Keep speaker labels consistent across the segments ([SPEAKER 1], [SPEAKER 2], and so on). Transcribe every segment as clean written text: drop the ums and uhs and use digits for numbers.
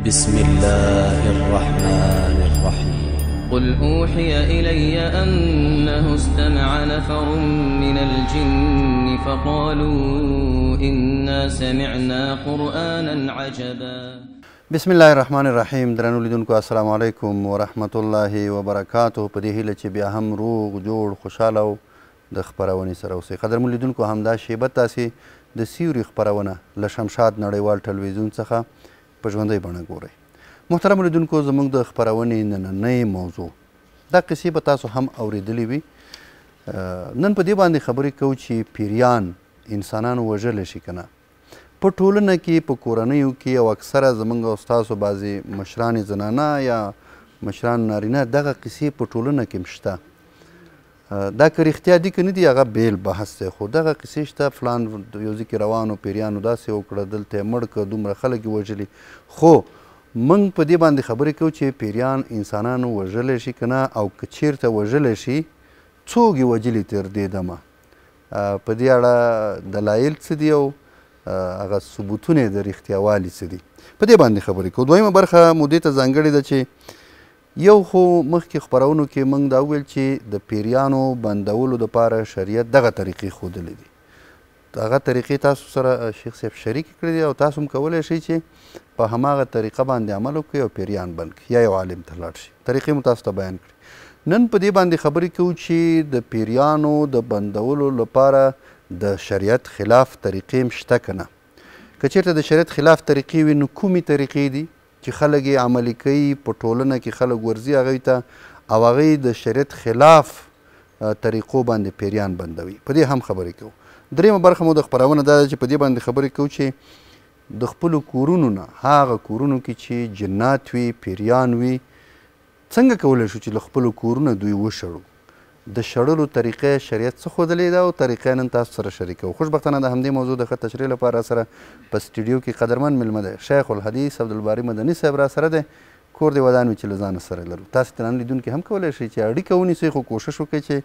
[SPEAKER 1] بسم الله الرحمن الرحيم قل أوحي إلي أنه استمع نفر من الجن فقالوا إنا سمعنا قرآنا عجبا.
[SPEAKER 2] بسم الله الرحمن الرحیم. درنو لیدونکو السلام علیکم ورحمت الله وبرکاتو. په دې هیله چې بیا هم روغ جوړ خوشحاله او د خپرونې سره اوسئ. قدرمن لیدونکو همدا شیبه تاسې د سیوري خپرونه له شمشاد نړیوال ټلویزیون څخه په ژوندۍ بڼه ګورئ. محترم لیدونکو زموږ د خپرونې نننۍ موضوع دا قصې به تاسو هم اورېدلې وي. نن په دې باندې خبرې کوو چې پیریان انسانان وژلی شي که نه. په ټولنه کې په کورنیو کې او اکثره زموږ او ستاسو بعضې مشران زنانه یا مشران نارینه دغه قصې په ټولنه کې هم شته. دا که رښتیا دي که نه دي هغه بیل بحث دی، خو دغه قصې شته. فلان یو ځای کې روان و، پیریانو داسې وکړه، دلته یې مړ کړه، دومره خلک یې وژلي. خو موږ په دې باندې خبرې کوو چې پیریان انسانانو وژلی شي که نه، او که چیرته وژلی شي څوک یې وژلي تر دې دمه. په دې اړه دلایل څه دي او هغه ثبوتونه یې د رښتیاوالي څه دي، په دې باندې خبرې کوو. دویمه برخه مو دې ته ځانګړې ده چې یو خو مخکې خپرونو کې موږ دا وویل چې د پیریانو بندولو دپاره شریعت دغه طریقې ښودلې دي. هغه طریقې تاسو سره شیخ صاحب شریکې کړې دي او تاسو هم کولی شئ چې په هماغه طریقه باندې عمل وکړئ او پیریان بند کړئ یا یو عالم ته لاړ شئ. طریقې مو تاسو ته بیان کړي. نن په دې باندې خبرې کوو چې د پیریانو د بندولو لپاره د شریعت خلاف طریقې هم شته که نه. که چېرته د شریعت خلاف طریقې وي نو کومې طریقې دي چې خلک یې عملي کوي، په ټولنه کې خلک ورځي هغوی ته او هغوی د شریعت خلاف طریقو باندې پیریان بندوي. په دې هم خبرې کوو. درېیمه برخه مو د خپرونه دا ده چې په دې باندې خبرې کوو چې د خپلو کورونو نه هغه کورونو کې چې جنات وي، پیریان وي، څنګه کولی شو چې له خپلو کورونه دوی وشړو. د شړلو طریقه شریعت څه ښودلې ده او طریقه نن تاسو سره شریکوو. خوشبختانه د همدې موضوع د ښه تشریح لپاره سره په سټوډیو کې قدرمن میلمه دی شیخ الحدیث عبدالباري مدني صاحب را سره دی. کور دې ودان وي چې له ځانه سره لرو. تاسې ته نن لیدونکي هم کولی شئ چې اړیکه ونیسئ، خو کوشش وکړئ چې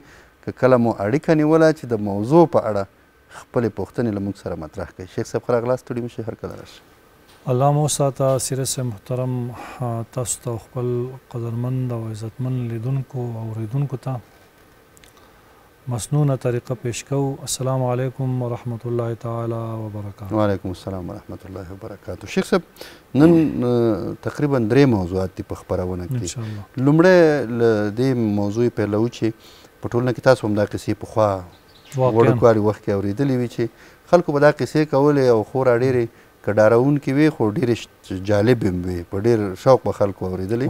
[SPEAKER 2] که کله مو اړیکه نیوله چې د موضوع په اړه خپلې پوښتنې له موږ سره مطرح کړئ. شیخ صاحب ښه راغلاست. ستړي مه شئ، هرکله راشئ.
[SPEAKER 3] الله مو ساته. سیرت صاحب محترم، تاسو ته خپل قدرمند او عزتمن لیدونکو او اورېدونکو ته مسنونه طریقه پیش کوو. السلام علیکم ورحمت الله تعالی وبرکاتو. وعلیکم
[SPEAKER 2] السلام ورحمت الله وبرکاتو. شیخ صاحب نن تقریبا 3 موضوعات دي په خپرونه کې. لومړی له دې موضوع پیلوو چې په ټولنه کې تاسو هم دا قصې پخوا وړوکوالي وخت کې اورېدلې وي چې خلکو به دا قصې کولې او خورا ډېرې که ډارونکې وي خو ډېرې جالبې هم وي، په ډېر شوق به خلکو اورېدلې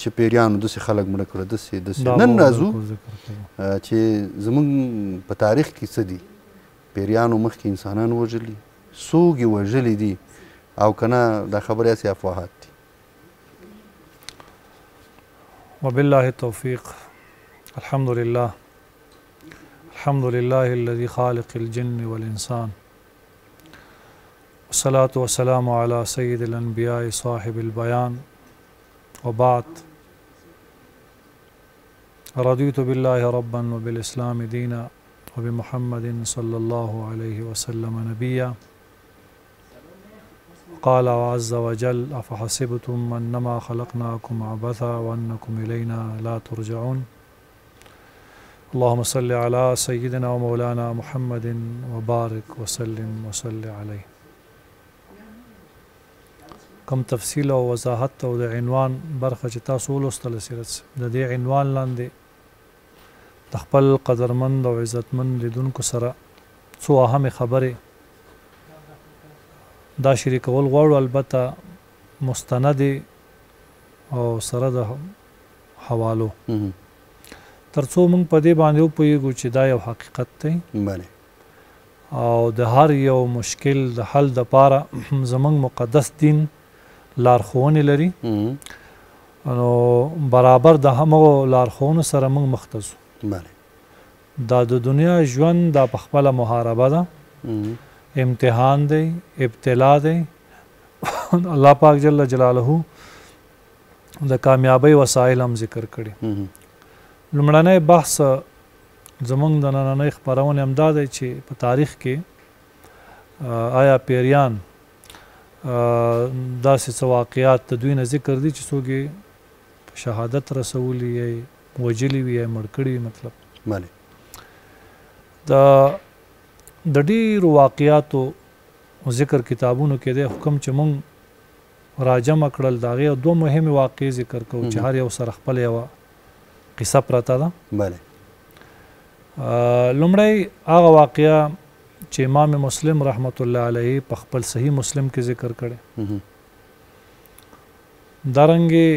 [SPEAKER 2] چې پیریانو داسې خلک مړه کړه، داسې. نن راځو چې زموږ په تاریخ کې څه دي، پیریانو مخکې انسانان وژلي، څوک یې وژلي دي او که نه دا خبرې هسې افواهات دي.
[SPEAKER 3] وبالله التوفیق. الحمد لله الذي خالق الجن والإنسان، والصلاة والسلام على سيد الأنبياء صاحب البيان، وبعد. رضيت بالله ربا وبالإسلام دينا وبمحمد صلى الله عليه وسلم نبيا. قال عز وجل: أفحسبتم أنما خلقناكم عبثا وأنكم إلينا لا ترجعون. اللهم صل على سيدنا ومولانا محمد وبارك وسلم وصل عليه. کم تفصیل او وضاحت او د عنوان برخه چې تاسو ولوستله سیرت د دې عنوان لاندې د خپل قدرمند او عزتمند لیدونکو سره څو اهمې خبرې دا شریکول غواړو، البته مستندې او سره د حوالو، تر څو موږ په دې باندې وپوهېږو چې دا یو حقیقت دی او د هر یو مشکل د حل دپاره زموږ مقدس دین لارښوونې لري. نو برابر د همغو لارښوونو سره موږ مخ ته ځو. دا د دنیا ژوند دا په خپله محاربه ده، امتحان دی، ابتلا دی. الله پاک جل جلاله د کامیابۍ وسایل هم ذکر کړي. لومړنی بحث زموږ د نننۍ خپرونې همدا دی چې په تاریخ کې آیا پیریان داسې څه واقعات د دوی نه ذکر دي چې څوک یې شهادت رسولي یا وجلي وي یا مړ کړي وي. مطلب د ډېرو واقعاتو ذکر کتابونو کې دی، حکم چې مونږ راجمع کړل د هغې دوه مهمې واقعې ذکر کوو چې هر یو سره خپله یوه قصه پرته ده. لومړی هغه واقعه چې امام مسلم رحمت الله علیه په خپل صحیح مسلم کې ذکر کړی، دارنګې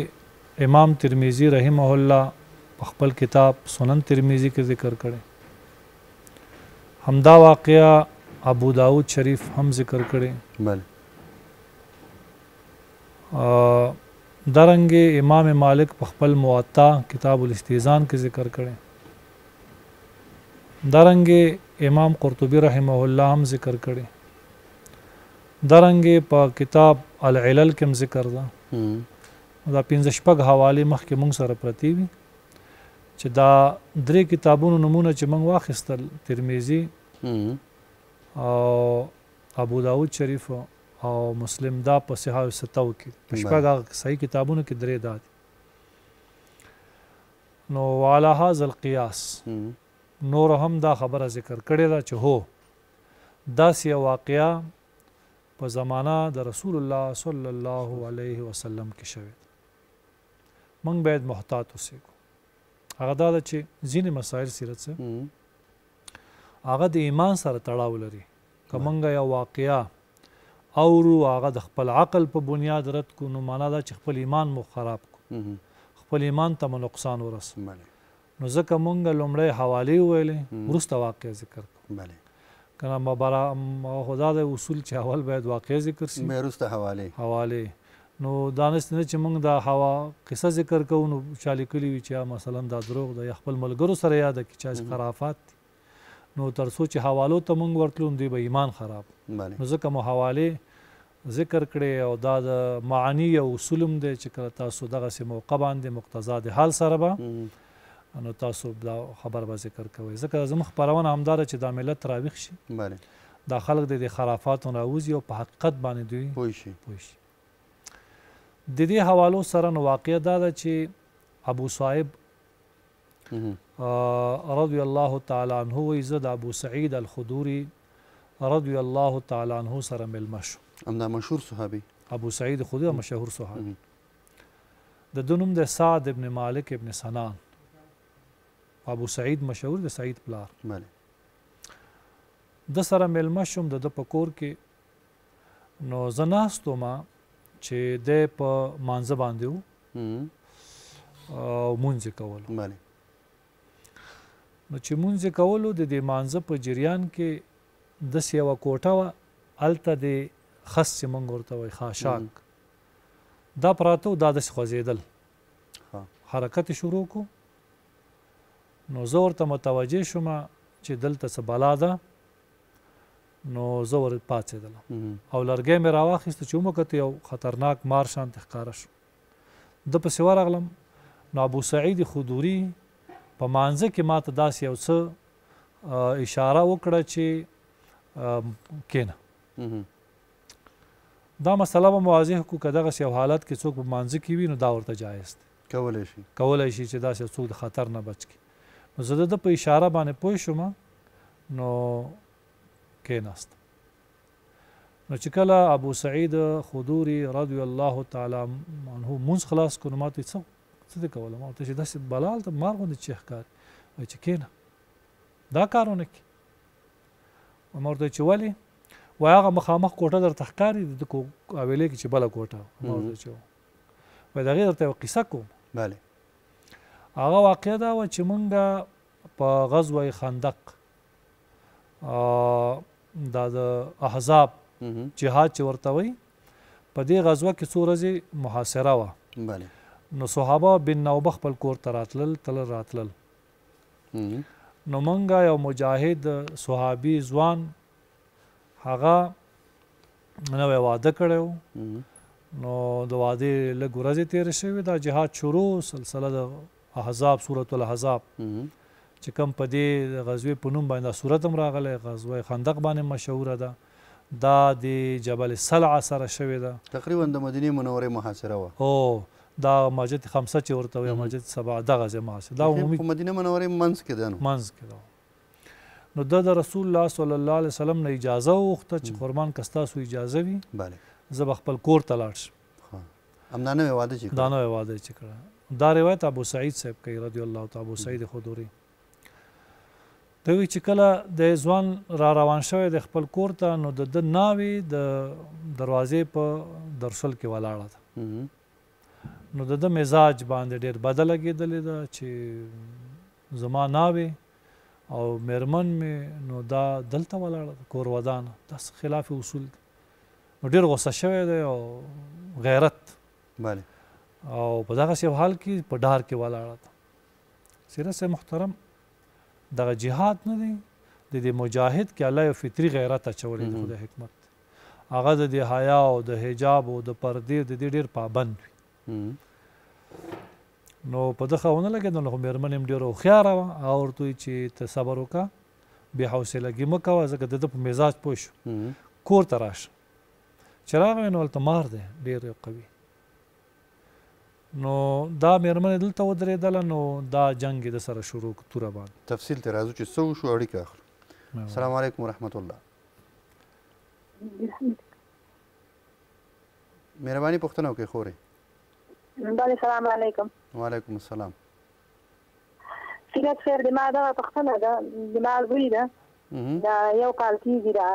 [SPEAKER 3] امام ترمذی رحمه الله په خپل کتاب سنن ترمذی کې ذکر کړی، همدا واقعه ابو داود شریف هم ذکر کړی، دارنګې امام مالک په خپل موطا کتاب الاستیزان کې ذکر کړی، دارنګې امام قرطبی رحمه الله هم ذکر کړی، دارنګې په کتاب العلل کې هم ذکر ده. دا 5-6 حوالې مخکې مونږ سره پرتې وي چې دا 3 کتابونو نمونه چې مونږ واخیستل، ترمذی او ابو داود شریف او مسلم، دا په صحاح الستو کې په 6 صحیح کتابونو کې 3 دا دي. نو وعلى هذا القياس نور هم دا خبره ذکر کړې ده چې هو داسې واقعه په زمانه د رسول الله صلی الله علیه وسلم کې شوې. موږ باید محتاط اوسو. هغه دا ده چې ځینې مسایل سیرت څه هغه د ایمان سره تړاو لري. که موږ یو واقعه اورو هغه د خپل عقل په بنیاد رد کو، نو معنا دا چې خپل ایمان مو خراب کو، خپل ایمان ته نقصان ورسو. نو ځکه مونږ لومړی حوالې وویلې، وروسته واقع ذکر کړو. کنه خدا د اصول چې اول باید واقع ذکر شي وروسته حوالې. نو دانست نه چې مونږ دا قصه ذکر کوو نو چا لیکلي وي چې مثلا دا دروغ ده یا خپل ملګرو سره یاده کړي چې خرافات دي، نو تر څو چې حوالو ته مونږ ورتلو دوی به ایمان خراب. نو ځکه مو حوالې ذکر کړي او دا د معانی او اصولم دی چې کله تاسو دغسې موقع باندې مقتضا د حال سره به نو تاسو دا خبر به ذکر کوئ. ځکه زموږ خپرونه همدا ده چې دا ملت راویښ شي، دا خلک د خرافاتو نه راوځي او په حقیقت باندې دوی پوه شي. د دې حوالو سره نو واقعه دا ده چې ابو صاحب رضی الله تعالی عنه وایي زه د ابو سعید الخدوري رضی الله تعالی عنه سره مېلمه شوم.
[SPEAKER 2] همدا مشهور صحابي
[SPEAKER 3] ابو سعید خدوري مشهور صحابي، د ده نوم د سعد ابن مالک ابن سنان. ابو سعید مشهور د سعید پلار. د سره مېلمه شوم د ده په کور کې. نو زه ناست وم چې دی په مانځه باندې و او مونځ یې کولو. نو چې مونځ یې کولو د دې مانځه په جریان کې داسې یوه کوټه وه، هلته د خس چې مونږ ورته وایي خاشاک دا پراته و، دا داسې خوځېدل، حرکت یې شروع کړو. نو زه ورته متوجه شوم چې دلته څه بلا ده. نو زه ور پاڅېدلم او لرګی مې راواخیسته چې ومکته یو خطرناک مار شانتې ښکاره شو. ده پسې ورغلم. نو ابو سعید خدوري په مانځه کې ما ته داسې یو څه اشاره وکړه چې کېنه. دا مسله به مو واضح کړو که دغسې یو حالت کې څوک په مانځه کې وي نو دا ورته جایز دی، کولی شي چې داسې څوک د خطر نه بچ کړي. نو زه د ده په اشاره باندې پوه شوم، نو کېناست. نو چې کله ابو سعید خدوري رضی الله تعالی عنه مونځ خلاص کړو، نو ما ته څه دې کوله؟ ما ورته چې داسې بلا هلته مار غوندې چې ښکاري، وایي چې کېنه دا کار ونه کړي. ما ورته چې ولې؟ وایي هغه مخامخ کوټه درته ښکاري د حویلۍ کې چې بله کوټه. ما ورته چې وایي د هغې درته یوه قصه کوم. هغه واقعه دا وه چې مونږ په غزوه خندق دا د احزاب جهاد چې ورته وایي، په دې غزوه کې څو ورځې محاصره وه. نو صحابه بن نوبه خپل کور ته راتلل. نو مونږ یو مجاهد صحابي ځوان هغه نوی واده کړی و. نو د وادې لږ ورځې تېرې شوې، دا جهاد شروع سلسله د احزاب سورة الاحزاب چې کوم په دې غزوې په نوم باندې دا سورت هم راغلی، غزوه خندق باندې مشهوره ده. دا د جبل سلع سره شوې ده
[SPEAKER 2] تقریبا د مدینې منورې محاصره وه
[SPEAKER 3] او دا مسجد خمسه چې ورته وایي مسجد سبا دغه ځای محاصره دا عمومي
[SPEAKER 2] په مدینه منورې منځ کې ده نو
[SPEAKER 3] منځ کې ده نو د رسول الله صلی الله علیه وسلم نه اجازه وغوښته چې قربان که ستاسو اجازه وي زه به خپل کور ته لاړ شم
[SPEAKER 2] همدا نوې واده چې
[SPEAKER 3] دا نوې واده چې کړه دا روایت ابو سعید صاحب کوي رضی الله تعالی ابو سعید خدوري دوی چې کله د ځوان را روان شوی د خپل کور ته نو د ناوې د دروازې په درشل کې ولاړه ده نو د مزاج باندې ډېر بده لګېدلې ده چې زما ناوې او میرمن مې نو دا دلته ولاړه ده کور ودانه داس خلاف اصول دي نو ډېر غوسه شوی دی او غیرت او په دغسې یو حال کې په ډار کې ولاړه ده سیرت صاحب محترم دغه جهاد نه دی د دې مجاهد کې الله یو فطري غیرت اچولی د خدای حکمت هغه د دې حیا او د حجاب او د پردې د دې ډېر پابند وي نو په ده ښه ونه لګېدل نو خو مېرمن یې ډېره هوښیاره وه هغه ورته وایي چې ته صبر وکړه بې حوصلګي مه کوه ځکه د ده په مزاج پوه شو کور ته راشه چې راغی نو هلته مار دی ډېر یو قوي نو دا مېرمن یې دلته ودرېدله نو دا جنګ یې د سره شروع کړو توره باندې
[SPEAKER 2] تفصیل ته راځو چې څه وشو اړیکه اخلو السلام علیکم ورحمت الله مهرباني پوښتنه وکړئ خورې
[SPEAKER 4] بله سلام علیکم
[SPEAKER 2] وعلیکم السلام
[SPEAKER 4] سیرت خیر د ما دغه پوښتنه ده د ما زوی ده دا یو کال کېږي دا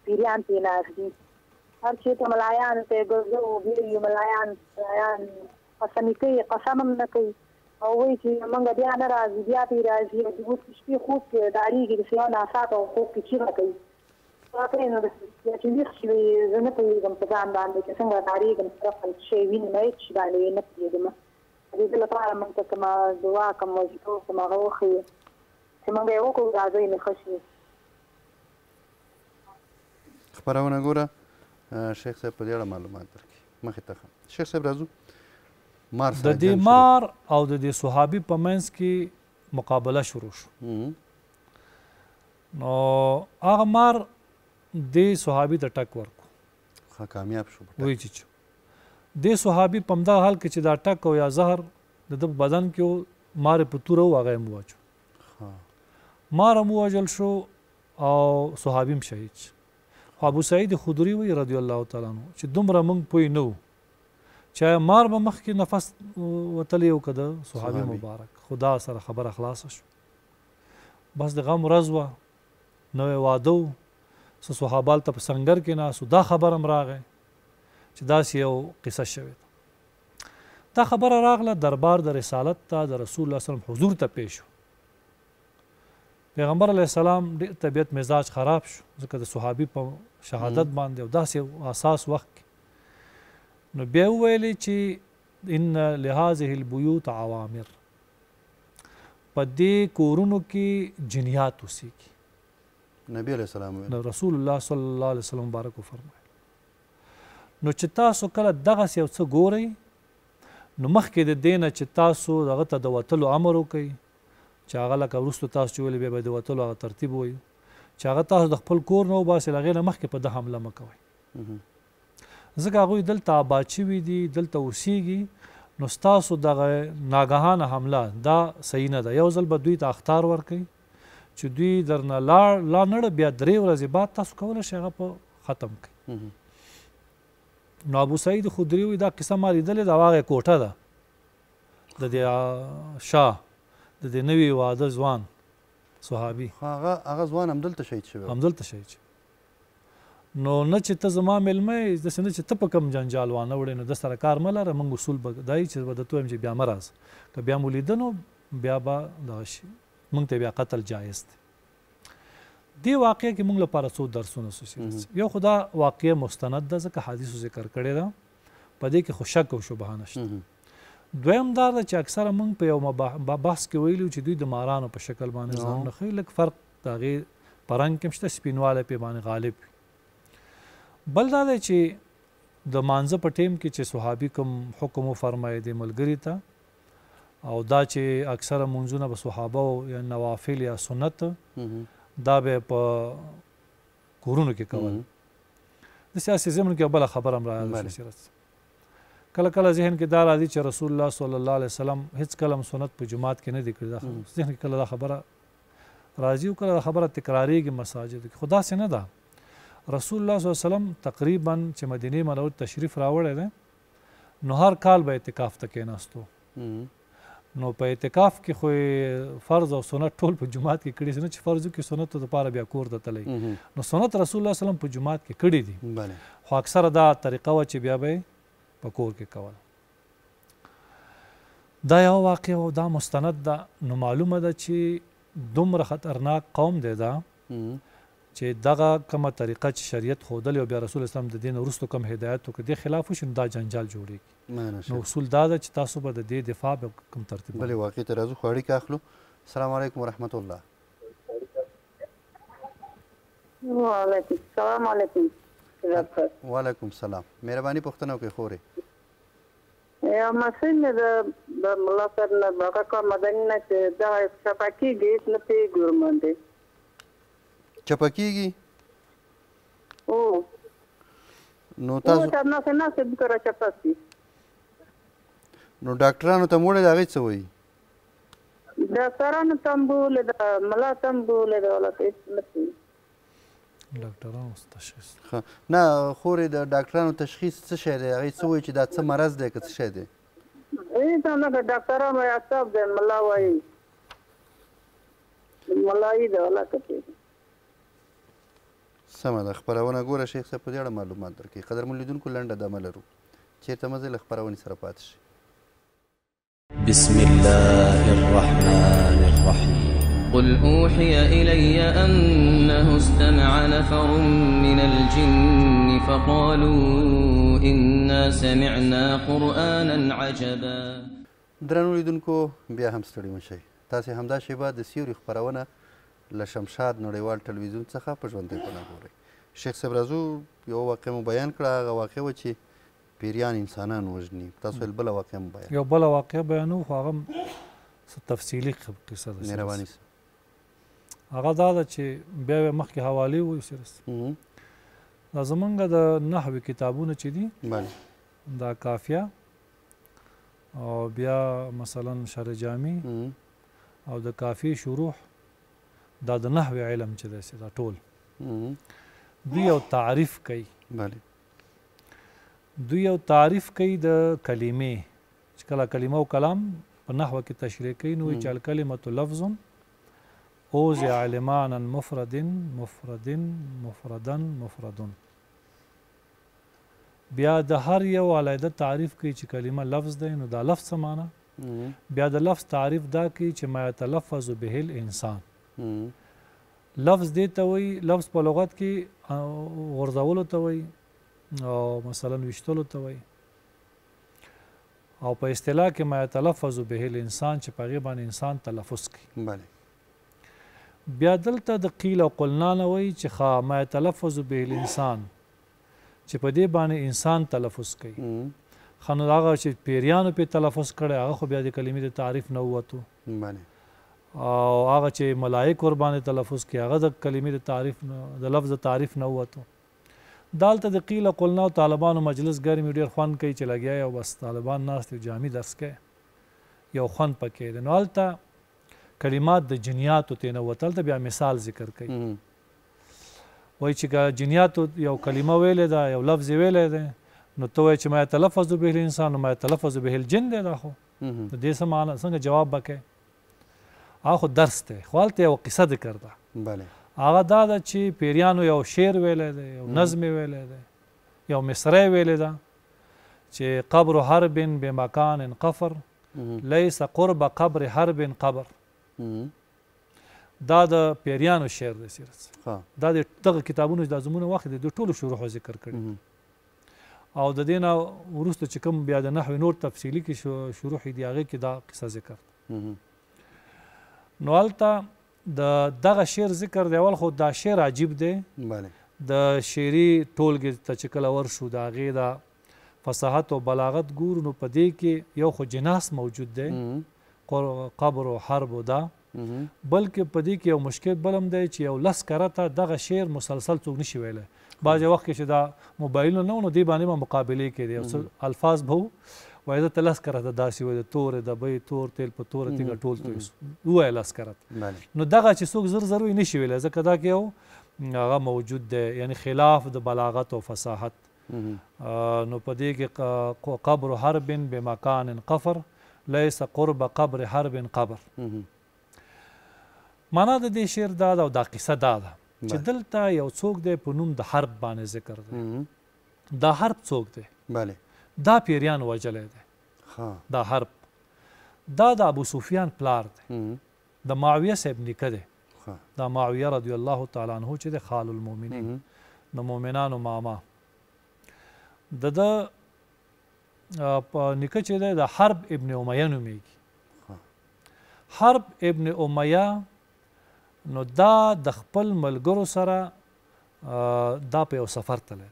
[SPEAKER 4] پیریان پرې ناست دي هر چېرته ملایانو ته یې ګرځو بیړي ملایان قسمي کوي قسم هم نه کوي او وایي چې موږ بیا نه راځي بیا پرې راځي د شپې خوب کې ډارېږي داسې یو ناڅاپه خوب کې چیغه کوي راکړی نو چې ویښ شي زه نه پوهېږم په ځان باندې چې څنګه ډارېږم طرف شی وینې نه هېڅ شي باندې نه پوهېږم د دې لپاره موږ ته کومه دعا کوم وظیفه کوم هغه وښیي چې موږ یې وکړو راځئ نه ښه شي
[SPEAKER 2] خپرونه ګوره شیخ صاحب په دې اړه معلومات درکړي مخې ته شیخ صاحب راځو مار
[SPEAKER 3] د دې مار او د دې صحابي په منځ کې مقابله شروع شو نو هغه مار دې صحابي ته ټک ورکړو
[SPEAKER 2] ښه کامیاب شو
[SPEAKER 3] وایي چې دې صحابي په همدغه حال کې چې دا ټک او یا زهر د ده په بدن کې مار یې په توره و هغه یې هم واچو مار هم ووژل شو او صحابي هم شهید شو خو ابو سعید خدري وایي رضی الله تعالی عنه چې دومره موږ پوه نه وو چې مار به مخکې نفس وتلی و که د صحابي مبارک خو دا سره خبره خلاصه شو بس د غم ورځ وه نوی واده و څه صحابه هلته په سنګر کې ناستو دا خبر هم راغی چې داسې یو قصه شوې ده دا خبره راغله دربار د رسالت ته د رسول الله وسلم حضور ته پیش شو پیغمبر علیه السلام ډېر طبیعت مزاج خراب شو ځکه د صحابي په شهادت باندې او داسې اساس وخت کې نو بیا وویلې چې ان لهذه البیوت عوامر په دې کورونو کې جنیات اوسېږي
[SPEAKER 2] نبی علیه السلام
[SPEAKER 3] رسول الله صلی الله علیه وسلم مبارک وفرمایل نو چې تاسو کله دغسې یو څه ګورئ نو مخکې د دې نه چې تاسو هغه ته د وتلو امر وکئ چې هغه لکه وروستو تاسو چې ویلې بیا به د وتلو هغه ترتیب ووایو چې هغه تاسو د خپل کور نه وباسئ له هغې نه مخکې په ده حمله مه کوئ ځکه هغوی دلته آباد شوي دي دلته اوسېږي نو ستاسو دغه ناګهانه حمله دا صحیح نه ده یو ځل به دوی ته اخطار ورکوئ چې دوی درنه لا نړه بیا 3 ورځې بعد تاسو کولی شئ هغه په ختم کړئ نو ابو سعید خدري وایي دا قصه ما لیدلې ده هغه کوټه ده د دې شاه د دې نوي واده ځوان صحابي
[SPEAKER 2] هغه ځوان همدلته شهید شوی
[SPEAKER 3] همدلته شهید شوی نو نه چې ته زما میلمه یې داسې نه چې ته په کوم جنجال وانه وړې نو د سره کار مه لره موږ اصول به دا وي چې به درته ووایم چې بیا مه راځه که بیا مو لیده نو بیا به دغه شي موږ ته بیا قتل جایز دی دې واقعه کې موږ لپاره څو درسونه یو خو دا واقعه مستند ده ځکه حدیثو ذکر کړی ده په دې کې خو شک او شبهه نشته دویم دا ده چې اکثره موږ په یو بحث کې ویلي چې دوی د مارانو په شکل باندې ځانونه ښیي لږ فرق د هغې په رنګ کې هم شته سپینوالی پې باندې غالب وي بل دا دی چې د مانځه په ټیم کې چې صحابي کوم حکم وفرمایي د ملګري ته او دا چې اکثره منځونه به صحابه یا نوافل یا سنت دا به په کورونو کې کول د سیاسي ضمن کې بله خبره هم راياده شي سیرت کله کله ذهن کې دا راځي چې رسول الله صلی الله علیه وسلم هیڅ کله سنت په جماعت کې نه دی کړی ذهن کې کله دا خبره راځي او کله دا خبره تکراریږي مساجد کې خدا سي نه ده رسول الله صلی الله علیه وسلم تقریبا چې مدینه منوره تشریف راوړی دی نو هر کال به اعتکاف ته کېناستو نو په اعتکاف کې خو فرض او سنت ټول په جماعت کې کړي نه چې فرض کې سنت لپاره بیا کور ته تللی نو سنت رسول الله صلی الله علیه وسلم په جماعت کې کړي دي خو اکثره دا طریقه وه چې بیا به په کور کې کول دا یو واقع او دا مستند ده نو معلومه ده چې دومره خطرناک قوم دی دا چې دغه کومه طریقه چې شریعت ښودلې او بیا رسول اسلام د دې نه وروستو کوم هدایت وکړي دې خلاف وشي نو دا جنجال جوړېږي نو اصول دا ده چې تاسو به د دې دفاع به کوم ترتیب
[SPEAKER 2] بلې واقع ته راځو خو اړیکه اخلو السلام علیکم ورحمت الله
[SPEAKER 4] وعلیکم السلام علیکم
[SPEAKER 2] وعلیکم السلام مهرباني پوښتنه وکړئ خورې
[SPEAKER 4] یا مسئل د ملا صاحب نه هغه کوم مدني نه چې دا چپه کېږي نه پوهېږو ورباندې
[SPEAKER 2] چپه کېږي نو تاسو نو ډاکټرانو ته موړې د هغې څه وایي
[SPEAKER 4] ډاکټرانو ته هم بولې د ملا ته هم بولې د ولته هېڅ نه پوهېږي
[SPEAKER 3] ډاکټرانو تشخیص
[SPEAKER 2] نه خورې د ډاکټرانو تشخیص څه شی دی هغې څه وایي چې دا څه مرض دی که څه شی دی
[SPEAKER 4] هېڅ هم نه ډاکټران وایي اعصاب دی ملا وایي ملایي دی ولته پوهېږي
[SPEAKER 2] سمه ده خپرونه ګوره شیخ صاحب په دې اړه معلومات درکوي قدرمن لیدونکو لنډه دمه لرو چېرته مزه له خپرونې سره پاتې شي
[SPEAKER 1] بسم الله الرحمن الرحيم قل أوحي إلي أنه استمع نفر من الجن فقالوا إنا سمعنا قرآنا عجبا
[SPEAKER 2] درنو لیدونکو بیا هم ستړي مه شئ تاسې همدا شیبه د سیوري خپرونه له شمشاد نړیوال ټلویزیون څخه په ژوندۍ بڼه ګورئ شیخ صاحب راځو یو واقع مو بیان کړه هغه واقع وه چې پیریان انسانان وژني تاسو ویل بله واقع مو بیان
[SPEAKER 3] یو بله واقع بیانو خو هغه تفصیلي قصه ده
[SPEAKER 2] مهرباني
[SPEAKER 3] هغه دا ده چې بیا یې مخکې حوالې ووایو سرس دا زمونږ د نحوې کتابونه چې دي دا کافیه او بیا مثلا شرح جامع او د کافی شروح دا د نحوې علم چې دی دا ټول دوی یو تعریف کوي دوی یو تعریف کوي د کلمې چې کله کلمه او کلام په نحوه کې تشریح کوي نو چې الکلمة لفظ اوزع لمعنى مفرد مفردا مفردون بیا د هر یو علیحده تعریف کوي چې کلمه لفظ دی نو دا لفظ څه معنی بیا د لفظ تعریف دا کوي چې ما یتلفظ به الانسان لفظ دې ته وایي لفظ په لغت کې غورځولو ته وایي او مثلا ویشتلو ته وایي او په اصطلاح کې ما یتلفظ به الانسان چې په هغې باندې انسان تلفظ کوي بیا دلته د قیل او قلنا نه وایي چې ما یتلفظ به الانسان چې په دې باندې انسان تلفظ کوي ښه نو هغه چې پیریانو پې تلفظ کړی هغه خو بیا د کلمې د تعریف نه ووتو او هغه چې ملایک ورباندې تلفظ کوي هغه د کلمې د تعریف د لفظ د تعریف نه ووتو دالته د قیل قلنا او طالبانو مجلس ګرمي ډېر خوند کوي چې لګیا یو بس طالبان ناست یو جامع درس کوي یو خوند پکې دی نو هلته کلمات د جنیاتو ترې نه ووت هلته بیا مثال ذکر کوي وایي چې که جنیاتو یو کلمه ویلې ده یو لفظ یې ویلی دی نو ته وایي چې ما یتلفظ به الانسان نو ما یتلفظ به الجن دی دا خو د دې څه معنی څنګه جواب به کوې هغه خو درس دی خو هلته یو قصه ذکر ده هغه دا ده چې پیریانو یو شعر ویلی دی یو نظم یې ویلی دی یو مصره یې ویلې ده چې قبر حرب بمکان قفر لیس قرب قبر حرب قبر دا د پیریانو شعر دی سیرت دا د دغه کتابونو دا زمونه واخلې د ټولو شروحو ذکر کړي او د دې نه وروسته چې کوم بیا د نحوې نور تفصیلي کې شروح دي هغې کې دا قصه ذکر نو هلته د دغه شعر ذکر دی اول خو دا شعر عجیب دی د شعري ټولګې ته چې کله ورشو د هغې د فصاحت او بلاغت ګورو نو په دې کې یو خو جناس موجود دی قبر و حرب و دا بلکې په دې کې یو مشکل بل هم دی چې یو لس کرته دغه شعر مسلسل څوک نشي ویلی بعضې وخت کې چې دا موبایلونه نه و نو دې باندې به مقابلې کېدې یو څه الفاظ به وو وایي زه ته لس کرته داسې وایي د تورې دبۍ تور تیل په توره تیږه ټول توی ووایه لس کرته نو دغه چې څوک زر زر وایي نشي ویلی ځکه دا کې یو هغه موجود دی یعنی خلاف د بلاغت او فصاحت نو په دې کې قبر حرب بمکان قفر لیس قرب قبر حرب قبر معنا د دې شعر دا ده او دا قصه دا ده چې دلته یو څوک دی په نوم د حرب باندې ذکر دی دا حرب څوک دی دا پیریان وجلی دی دا حرب دا د ابو سفیان پلار دی د معاویه صاحب نیکه دی دا معاویه رضی الله تعالی عنه چې دی خال المؤمنین د مؤمنانو ماما د نیکه چې دی د حرب ابن امیه نومیږي حرب ابن امیه نو دا د خپل ملګرو سره دا په یو سفر تللی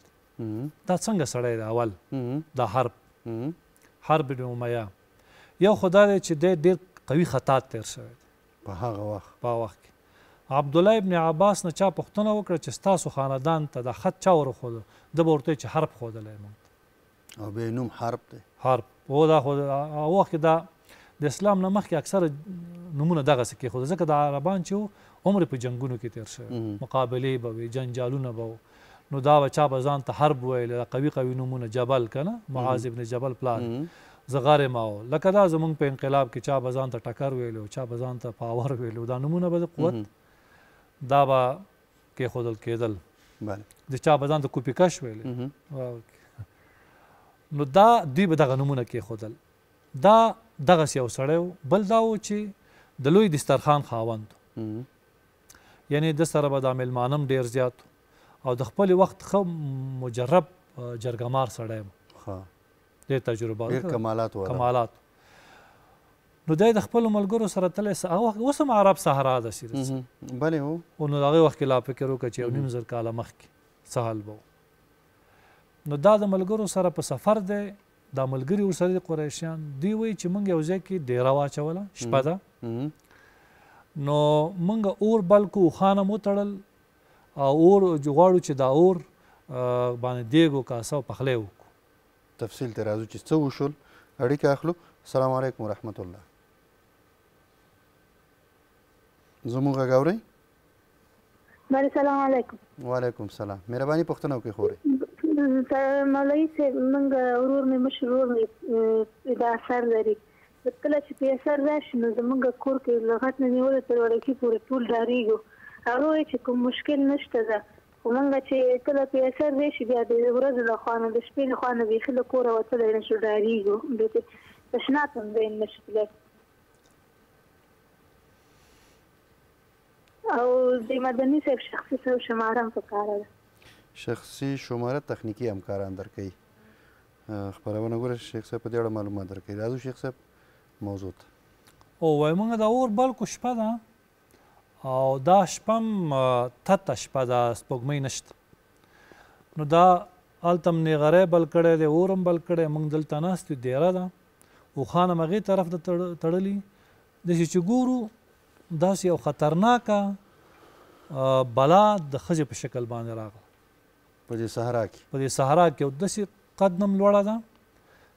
[SPEAKER 3] دا څنګه سړی دی اول دا حرب ابن امیه یو خو دا دی چې دی ډېر قوي خطات تیر شوی دی په هغه وخت کې عبدالله ابن عباس نه چا پوښتنه وکړه چې ستاسو خاندان ته دا خط چا ورښوده ده به ورته چې حرب ښودلی موږ
[SPEAKER 2] او بیا نوم حرب دی
[SPEAKER 3] حرب او دا خو وخت کې دا د اسلام نه مخکې اکثره نومونه دغسې کېښوده ځکه د عربان چې و عمر په جنګونو کې تیر شوی مقابلې به وي جنجالونه به و نو دا به چا به ځان ته حرب ویل قوي قوي نومونه جبل که نه معاذ ابن جبل پلار زغار ما و لکه دا زمونږ په انقلاب کې چا به ځان ته ټکر ویلو چا به ځان ته پاور ویلو دا نومونه به د قوت دا به کېښودل کېدل د چا به ځان ته کوپیکش ویلې نو دا دوی به دغه نومونه کېښودل دا دغسې یو سړی و بل دا و چې د لوی دسترخوان خاوند یعنی د سره به دا میلمانه هم ډېر زیات او د خپل وخت ښه مجرب جرګمار سړی و ډېر تجربه کمالات نو دی د خپلو ملګرو سره تللی اوس هم عرب صحرا ده
[SPEAKER 2] بلې هو
[SPEAKER 3] نو د هغې وخت کې لا فکر وکړه چې یو نیم زر کاله مخکې سهل به نو دا د ملګرو سره په سفر دی دا ملګري ورسره د قریشیان دوی وایي چې موږ یو ځای کې ډیره واچوله شپه ده نو موږ اور بل کو اوښان هم وتړل او اور غواړو چې دا اور باندې دیګ وکاسه او پخلی وکړو
[SPEAKER 2] تفصیل ته راځو چې څه وشول اړیکه اخلو السلام علیکم ورحمت الله زموږ غږ اورئ
[SPEAKER 4] السلام علیکم
[SPEAKER 2] وعلیکم السلام مهرباني پوښتنه وکړئ خورئ
[SPEAKER 4] مولوي صاحب موږ ورور مې مشر ورور مې دا اثر لري کله چې په اثر راشي نو زموږ کور کې لغت نه نیولې تر وړکي پورې ټول ډارېږو هغه وایي چې کوم مشکل نشته ده خو موږ چې کله په اثر راشي بیا د ورځې له خوا نه د شپې له خوا نه بیخي له کوره وتلی نه شو ډارېږو تشناب هم بین نشي تللی او د مدني صاحب شخصي شماره هم پکاره ده
[SPEAKER 2] شخصي شماره تخنیکي همکاران درکوي خپرونه ګوره شیخ صاحب په دې اړه معلومات درکوي راځو شیخ صاحب موضوع ته
[SPEAKER 3] وایي موږ د اور بلکو شپه ده او دا شپه هم تته شپه ده سپوږمۍ نشته نو دا هلته هم نیغری بل کړی دی اور هم بل کړی موږ دلته ناست یو دیره ده اوښان هم هغې طرف ته تړلي داسې چې ګورو داسې یو خطرناکه بلا د ښځې په شکل باندې راغله
[SPEAKER 2] په دې صحرا کې
[SPEAKER 3] او داسې قد نم لوړه ده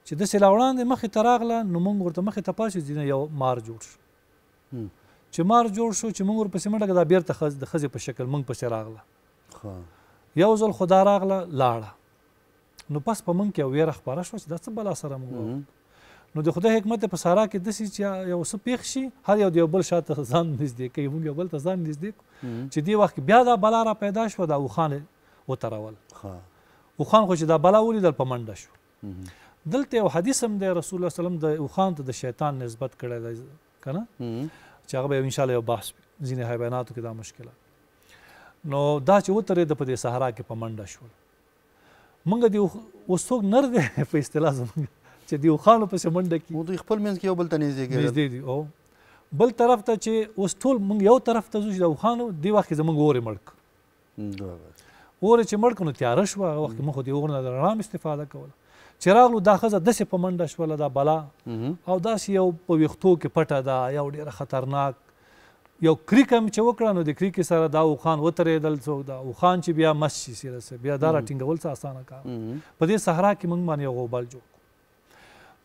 [SPEAKER 3] چې داسې لا وړاندې مخې ته راغله نو موږ ورته مخې ته پاسې ځینې یو مار جوړ شو چې مار جوړ شو چې موږ ورپسې منډه کړه دا بېرته د ښځې په شکل موږ پسې راغله یو ځل خو دا راغله لاړه نو پس په موږ کې یو ویره خپره شوه چې دا څه بلا سره موږ نو د خدای حکمت په صحرا کې داسې چې یو څه پېښ شي هر یو د یو بل شاته ځان نږدې کوي موږ یو بل ته ځان نږدې کړو چې دې وخت کې بیا دا بلا را پیدا شوه دا اوښان وترول اوښان خو چې دا بلا ولیدل په منډه شو دلته یو حدیث هم دی رسول الله وسلم د اوښان ته د شیطان نسبت کړی دی که نه چې هغه به انشاءالله یو بحث وي ځینې حیواناتو کې دا مشکله نو دا چې وترېده په دې صحرا کې په منډه شول موږ د اوس څوک نر دی په اصطلاح زموږ چې د اوښانو پسې منډه کړي
[SPEAKER 2] دوی خپل منځ کې یو بل ته نږدې
[SPEAKER 3] نږدې دي او بل طرف ته چې اوس ټول موږ یو طرف ته ځو چې د اوښانو دې وخت کې زموږ اورې مړ کړو اورې چې مړ کړو نو تیاره شوه هغه وخت کې موږ خو د اور نه د رڼا هم استفاده کوله چې راغلو دا ښځه داسې په منډه شوله دا بلا او داسې یو په ویښتو کې پټه ده یو ډېره خطرناک یو کریک هم چې وکړه نو د کریکې سره دا اوښان وترېدل څوک دا اوښان چې بیا مست شي سیره سه بیا دا راټینګول څه اسانه کار په دې صحرا کې موږ باندې یو غوبل جوړ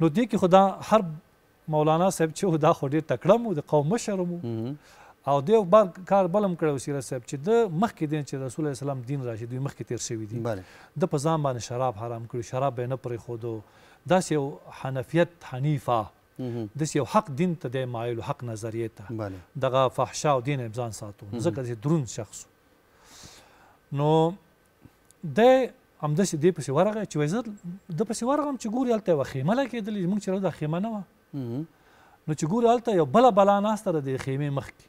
[SPEAKER 3] نو دې کې خو دا هر مولانا صاحب چې دا خو ډېر تکړه مو د قوم مشر مو او دې بار کار بلم کړی سیره صاحب چې د مخکې دین چې رسول الله سلام دین راشي دوی مخکې تیر شوي دي د په ځان باندې شراب حرام کړي شراب به یې نه پرېښودو داسې یو حنفیت حنیفه داسې یو حق دین ته دی مایلو حق نظریې ته دغه فحشا او دین ځان ساتو ځکه داسې دروند شخص نو دی همداسې دې پسې ورغی چې وایي زه ده پسې ورغلم چې ګوري هلته یوه خیمه لګېدلې زموږ چې دا خیمه نه وه نو چې ګوري هلته یو بله بلا ناسته ده د خیمې مخکې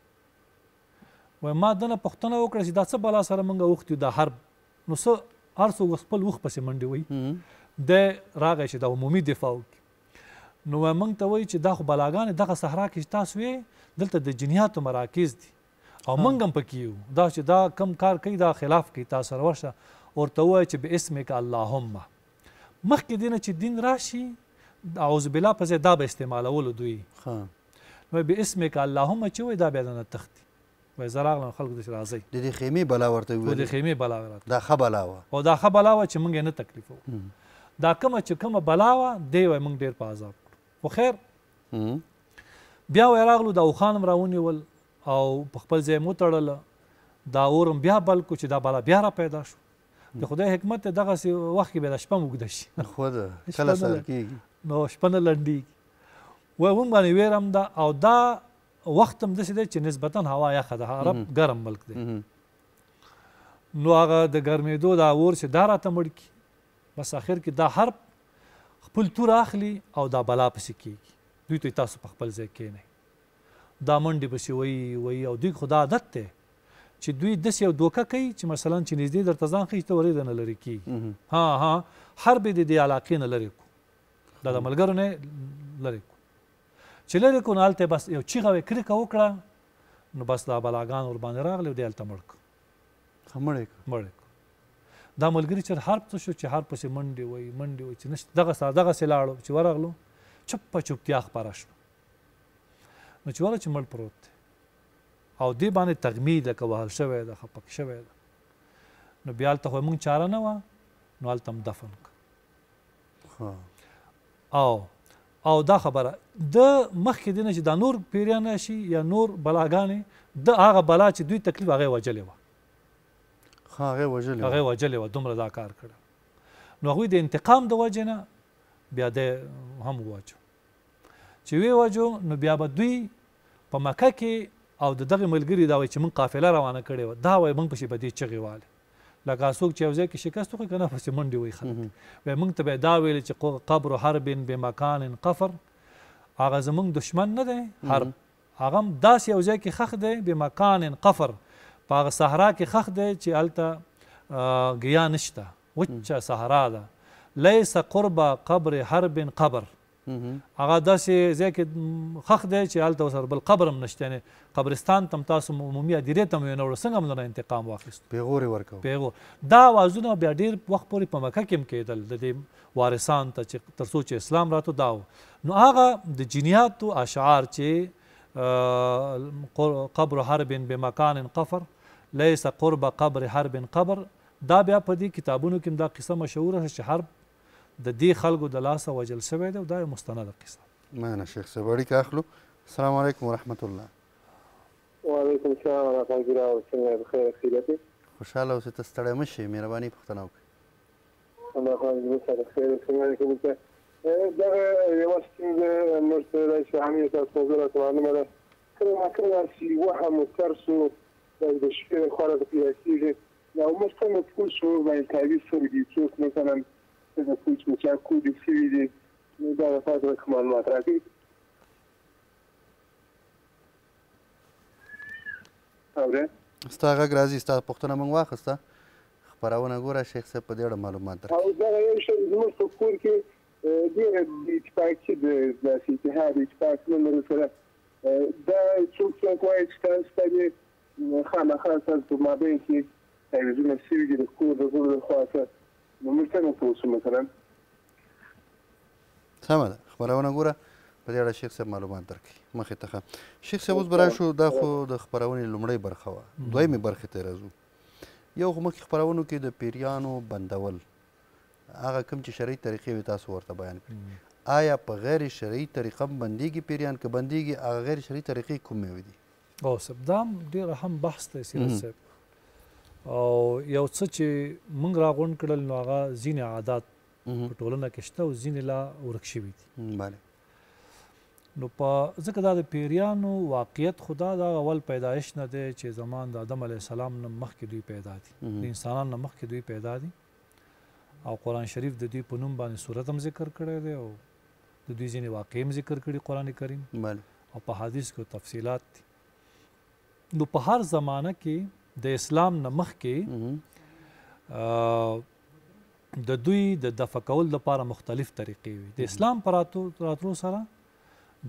[SPEAKER 3] وایي ما دنه پوښتنه وکړه چې دا څه بلا سره موږ اوښتي دا حرب نو څه هر څوک خپل اوښ پسې منډې وایي دی راغی چې دا عمومي دفاع وکړي نو موږ ته وایي چې دا خو بلاګانې دغه صحرا کې چې تاسو یې دلته د جنیاتو مراکز دي او موږ هم پکې یو دا چې دا کم کار کوي دا خلاف کوي تاسو سره ورشه ورته ووایه چې باسمک اللهم مخکې دې نه چې دین راشي اعوذ بالله په ځای دا به استعمالولو دوی نو باسمک اللهم چې وایي دا بیا نه تښتي وایي زه راغلم خلکو داسې راځئ
[SPEAKER 2] د دې خیمې بلا ورته وویل
[SPEAKER 3] د خیمې بلا راته
[SPEAKER 2] دا ښه بلا وه
[SPEAKER 3] او دا ښه بلا وه چې موږ یې نه تکلیفوو دا کومه چې کومه بلا وه دی وایي موږ ډېر په عذاب کړو خو خیر بیا وایي راغلو دا اوښان هم راونیول او په خپل ځای مو تړله دا اور هم بیا بل کړو چې دا بلا بیا را پیدا شو د خدای حکمت دی دغسې وخت کې بیا د شپه هم اوږده شي
[SPEAKER 2] خو ده کله سره کېږي
[SPEAKER 3] نو شپه نه لنډېږي وایي موږ باندې ویر هم ده او دا وخت هم داسې دی چې نسبتا هوا یخه ده عرب ګرم ملک دی نو هغه د ګرمېدو دا اور چې دا راته مړ کړي بس آخر کې دا حرب خپل تور اخلي او دا بلا پسې کېږي دوی ته تاسو په خپل ځای کښېنئ دا منډې پسې وایي او دوی خو دا عادت دی چې دوی داسې یو دوکه کوي چې مثلا چې نږدې درته ځان ښیي چې ته ورې نه لرې کېږي حرب یې د دې علاقې نه لرې کړو دا د ملګرو نه لرې کړو چې لرې کړو نو هلته بس یو چیغه وې کرکه وکړه نو بس دا بلاګان ورباندې راغلی او دی هلته مړ کړو دا ملګري چې حرب څه شو چې حرب پسې منډې وایي چې نشته دغسې لاړو چې ورغلو چپه چوپتیا خپره شوه نو چې ورغله چې مړ پروت دی او دې باندې تغمید لکه وهل شوی ده خپک شوی ده نو بیا هلته خو موږ چاره نه وه نو هلته هم دفن کړه او دا خبره د مخکې دی نه چې دا نور پیریان راشي یا نور بلاګانې د هغه بلا چې دوی تکلیف هغه یې وجلې وه هغه یې وجلې وه دومره دا کار کړی نو هغوی د انتقام د وجې نه بیا دی هم وواجو چې ویې وجو نو بیا به دوی په مکه کې او د دغې ملګري دا وایي چې موږ قافله روانه کړې وه دا وایي موږ پسې به دې چغې والې لکه څوک چې یو ځای کې شکست وکړي که نه پسې منډې وایي خلک وایي موږ ته به یې دا ویلې چې قبر حرب بمکان قفر هغه زموږ دشمن نه دی حرب هغه هم داسې یو ځای کې خښ دی بمکان قفر په هغه صحرا کې خښ دی چې هلته ګیا نشته وچه صحرا ده لیس قرب قبر حرب قبر هغه داسې ځای کې خښ دی چې هلته ورسره بل قبر هم نشته یعنې قبرستان ته هم تاسو عمومي هدیرې ته هم یې نه وړو څنګه هم نه انتقام واخیستو
[SPEAKER 2] پیغور یې ورکوو
[SPEAKER 3] پیغور دا اوازونه بیا ډېر وخت پورې په مکه کې هم کېدل د دې وارثان ته چې تر څو چې اسلام راتو دا نو هغه د جنیاتو اشعار چې قبر حرب بمکان قفر لیس قرب قبر حرب قبر دا بیا په دې کتابونو کې دا قصه مشهوره ده چې حرب د دې خلکو د لاسه وجل شوی دی او دا یو مستنده قصه
[SPEAKER 2] مننه شیخ صاحب اړیکه اخلو السلام علیکم ورحمت الله
[SPEAKER 5] وعلیکم السلام ورحمت الله څنګه بخیر خیریت
[SPEAKER 2] خوشحاله اوسئ ته ستړی مه شئ مهرباني پوښتنه وکړئ
[SPEAKER 5] الله خیر سره خیر څنګه کوم دغه یوه ستونزه موږ ته داسې همېشه تاسو راته معلومه ده کله ناکله داسې وهم و ترس و د شپې لخوا راته پیدا کېږي او موږ څنګه پوه شو باید تعویض څرګي څوک مثلا څنګه پوه شو چې کوډې شوي دي نو دا لپاره لږ معلومات راکړئ اورې
[SPEAKER 2] ستا غږ راځي ستا پوښتنه موږ واخیسته خپرونه ګوره شیخ صاحب په دې اړه معلومات درکړي
[SPEAKER 5] او دغه یو شی زموږ په کور کې ډېره د اتفاقي د داسې اتحاد اتفاق نه لرو سره دا څوک وایي چې تاسو ته دې خامخا ستاسو په مابین کې تعویضونه شوي دي د کور د غړو لخوا څخه نو موږ څنګه پوه شو مثلا
[SPEAKER 2] سمه ده خپرونه ګوره په دې اړه شیخ صاحب معلومات درکړي مخې ته ښه شیخ صاحب اوس به راشو دا خو د خپرونې لومړۍ برخه وه دویمې برخې ته راځو یو خو مخکې خپرونو کې د پیریانو بندول هغه کوم چې شرعي طریقې وي تاسو ورته بیان کړي آیا په غیر شرعي طریقه هم بندېږي پیریان که بندېږي هغه غیر شرعي طریقې کومې دي
[SPEAKER 3] او صاحب دا هم ډېره هم بحث دی سیرت صاحب او یو څه چې موږ راغونډ کړل نو هغه ځینې عادات په ټولنه کې شته او ځینې لا ورک شوي دي
[SPEAKER 2] بله
[SPEAKER 3] نو په ځکه دا د پیریانو واقعیت خدا دا اول پیدایش نه دی چې زمان د آدم علیه السلام نه مخکې دوی پیدا دي د انسانانو نه مخکې دوی پیدا دي او قرآن شریف د دوی په نوم باندې صورت هم ذکر کړی دی او د دوی ځینې واقعې هم ذکر کړي قرآن کریم او په حدیث کې تفصیلات دي نو په هر زمانه کې د اسلام نه مخکې د دوی د دفع کول لپاره مختلف طریقې وي د اسلام په راتلو سره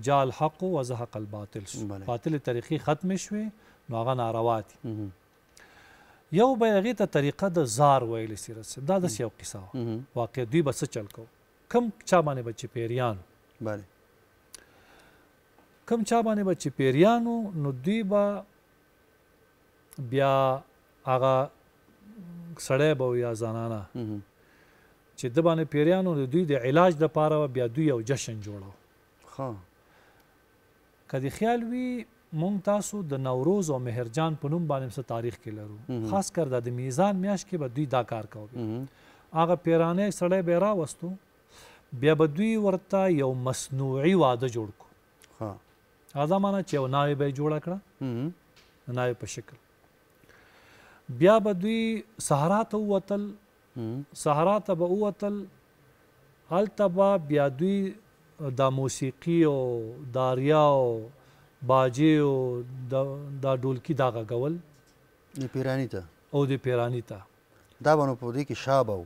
[SPEAKER 3] جاء الحق وزهق الباطل باطل طریقې ختمې شوې نو هغه ناروا دي یو به هغې ته طریقه د زار ویلې سیرت صاحب دا داسې یو قصه وه واقع دوی به څه چل کوو کم چا باندې به چې پیریانو کم چا باندې به چې پیریانو نو دوی به بیا هغه سړی به یا زنانه چې د باندې پیریانو د دوی د علاج دپاره بیا دوی یو جشن جوړو که د خیال وي مونږ تاسو د نوروز او مهرجان په نوم باندې څه تاریخ کې لرو خاص کر د میزان میاشت کې به دوی دا کار کوي هغه پیرانه سړی به یې راوستو بیا به دوی ورته یو مصنوعي واده جوړ کړو هغه معنی چې یو ناوې به یې جوړه کړه د ناوې په شکل بیا به دوی صحرا ته ووتل صحرا ته به ووتل هلته به بیا دوی دا موسیقي او داریا او باجې او دا ډولکي دا غږول
[SPEAKER 2] د پیراني ته
[SPEAKER 3] او د پیراني ته
[SPEAKER 2] دا به نو په دې کې شاب و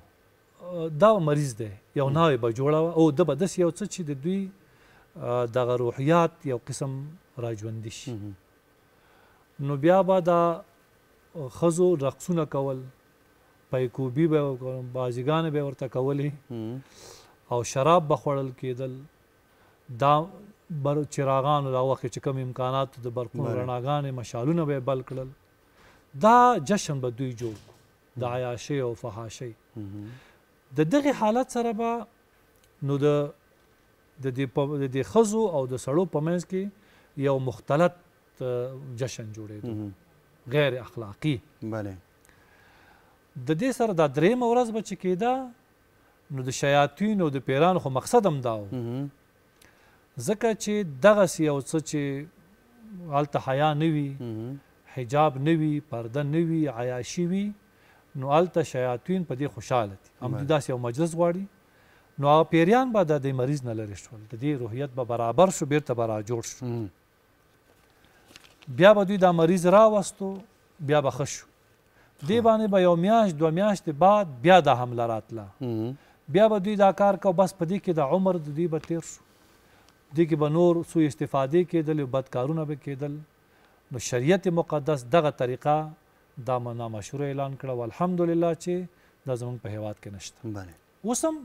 [SPEAKER 3] دا مریض دی یو ناوې به جوړه وه او ده به داسې یو څه چې د دوی دغه روحیات یو قسم راژوندي شي نو بیا به دا ښځو رقصونه کول پیکوبي به بازیګانې به ورته کولې او شراب به خوړل کېدل دا چراغانو دا وخت چې کوم امکاناتو د برقونو رڼاګانې مشالونه به یې بل کړل دا جشن به دوی جوړ کړو د عیاشۍ او فحاشۍ د دغې حالت سره به نو د دې ښځو او د سړو په منځ کې یو مختلط جشن جوړېدو غیر اخلاقي د دې سره دا درېیمه ورځ به چې کېده نو د شیاطین او د پیرانو خو مقصد هم دا و ځکه چې دغسې یو څه چې هلته حیا نه وي حجاب نه وي پرده نه وي عیاشي وي نو هلته شیاطین په دې خوشحاله دي همدوی داسې یو مجلس غواړي نو هغه پیریان به د دې مریض نه لرې شول د دې روحیت به برابر شو بیرته به راجوړ شو بیا به دوی دا مریض راوستو بیا به ښه شو دې باندې به یو میاشت دوه میاشتې بعد بیا دا حمله راتله بیا به دوی دا کار کو بس په دې کې د عمر د دوی به تیر شو دې کې به نور سوء استفادې کېدل او بدکارونه به کېدل نو شریعت مقدس دغه طریقه دا نامشروع اعلان کړه او الحمدلله چې دا زموږ په هیواد کې نشته اوس هم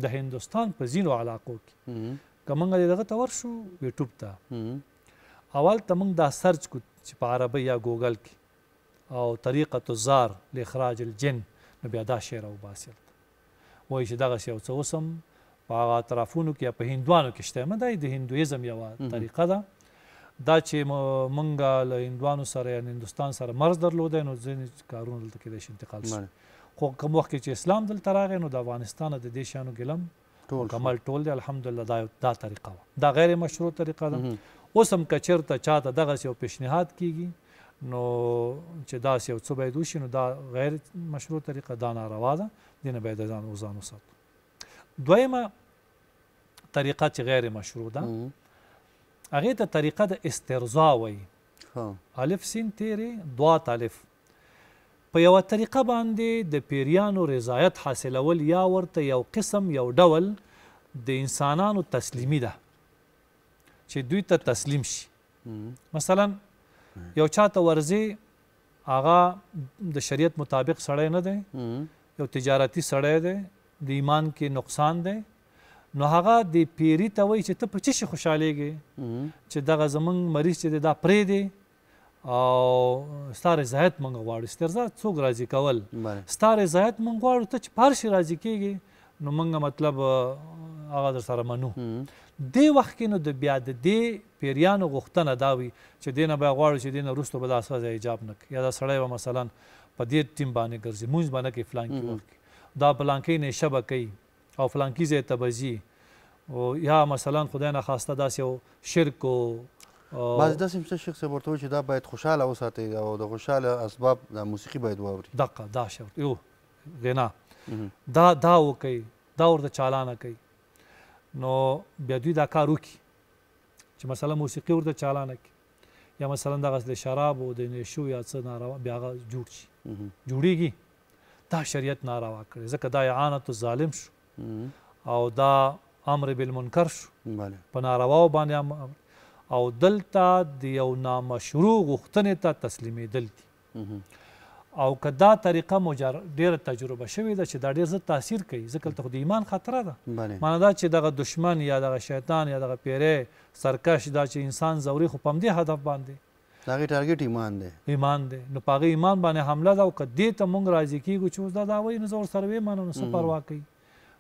[SPEAKER 3] د هندوستان په ځینو علاقو کې که موږ دغه ته ورشو یوټیوب ته اول ته موږ دا سرچ کو چې په عربۍ یا ګوګل کې او طریقة الزار لاخراج الجن نو بیا دا شی راوباسي وایي چې دغسې یو څه اوس هم په هغه اطرافونو کې یا په هندوانو کې شته دا د هندویزم یوه طریقه ده دا چې موږ له هندوانو سره یا هندوستان سره مرز درلودی نو ځینې کارونه دلته کېدای شي انتقال شي خو کوم وخت کې چې اسلام دلته راغی نو د افغانستان د دې شیانو ګلم مکمل ټول دی الحمدلله دا طریقه وه دا غیر مشروع طریقه ده اوس هم که چېرته چاته دغسې یو پیشنهاد کېږي نو چې داسې یو څه باید وشي نو دا غیر مشروع طریقه دا ناروا ده دې نه باید ځان وساتو دویمه طریقه چې غیر مشروع ده هغې ته طریقه د استرضا وایي الف سین تیرې دوات الف په یوه طریقه باندې د پیریانو رضایت حاصلول یا ورته یو قسم یو ډول د انسانانو تسلیمي ده چې دوی ته تسلیم شي مثلا یو چاته ورځي هغه د شریعت مطابق سړی نه دی یو تجارتي سړی دی د ایمان کې نقصان دی نو هغه د پیري ته وایي چې ته په څه شي خوشحالېږې چې دغه زمونږ مریض چې دی دا پرېږدې او ستا رضایت موږ غواړو. استرضا څوک راضي کول، ستا رضایت موږ غواړو، ته چې په هر شي راضي کېږې نو موږ مطلب هغه در سره منو. دې وخت کې نو د بیا د دې پیریانو غوښتنه دا وي چې دې نه به غواړو چې دې نه وروسته به دا ښځه حجاب نه کوي، یا دا سړی به مثلا په دې ټیم باندې ګرځي، مونځ به نه کوي فلانکي وخت کې، دا فلانکۍ نیشه به کوي او فلانکي ځای ته به ځي، یا مثلا خدای نخواسته داسې یو شرک و
[SPEAKER 2] بعضې داسې هم شته شیخ صاحب ورته وایي چې دا باید خوشحاله وساتئ او د خوشحاله اسباب د موسیقي باید واوري.
[SPEAKER 3] دقه دا شرط یو غنا دا وکوي، دا ورته چالانه کوي. نو بیا دوی دا کار وکړي چې مثلا موسیقي ورته چالانه کړي، یا مثلا دغه د شرابو د نیشو یا څه ناروا بیا هغه جوړ شي جوړیږي. دا شریعت ناروا کړی ځکه دا اعانت الظالم شو او دا امر بالمنکر شو په نارواو باندې، او دلته د یو نامشروع غوښتنې ته تسلیمېدل دي. او که دا طریقه ډېره تجربه شوې ده چې دا ډېر زر تاثیر کوي، ځکه دلته خو د ایمان خطره ده. معنا دا چې دغه دشمن یا دغه شیطان یا دغه پیری سرکش دا چې انسان ځوري خو په همدې هدف باندې
[SPEAKER 2] د هغې ټارګېټ ایمان دی نو په هغې ایمان باندې حمله ده. او که دې ته مونږ راضي کېږو چې اوس دا وایي نو زه ورسره ویمنم نو څه پروا کوي،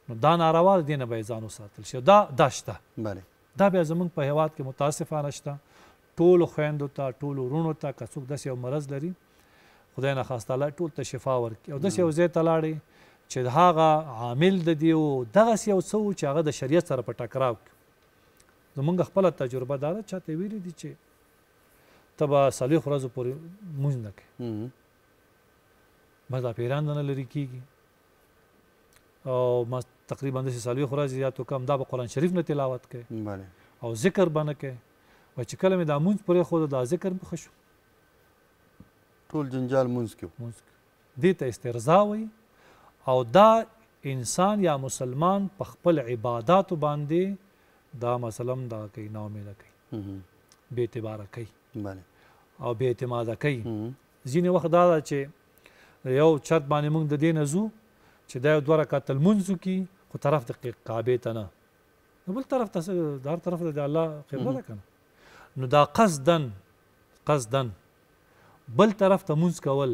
[SPEAKER 2] نو دا ناروا ده، دې نه به یې ځان وساتل شي. دا شته، دا بیا زمونږ په هېواد کې متاسفانه شته. ټولو خویندو ته ټولو وروڼو ته که څوک داسې یو مرض لري خدای نخواسته الله ټول ته شفا ورکړي، او داسې یو ځای ته لاړې چې هغه عامل د دې و دغسې یو څه و چې هغه د شریعت سره په ټکراو کې. زمونږ خپله تجربه دا ده، چاته ویلي دي چې ته به 40 ورځو پورې مونځ نه کوې، بس دا پیران نه لرې کېږي، او ما تقریبا داسې 40 ورځې یا تو کم دا به قرآن شریف نه تلاوت کوې او ذکر به نه کوې. وایي چې کله مې دا مونځ پرېښوده دا ذکر مې ښه شو، ټول جنجال مونځ کې
[SPEAKER 3] دې ته استرضا وایي. او دا انسان یا مسلمان په خپل عباداتو باندې دا مثلا دا کوي، ناامیده کوي، بې اعتباره کوي او بې اعتماده کوي. ځینې وخت دا ده چې یو چت باندې موږ د دې نه ځو چې دا یو 2 رکعته لمونځ وکړي خو طرف د کعبې ته نه، بل طرف ته هر طرف ته د الله قبله ده که نه، نو دا قصدن بل طرف ته مونځ کول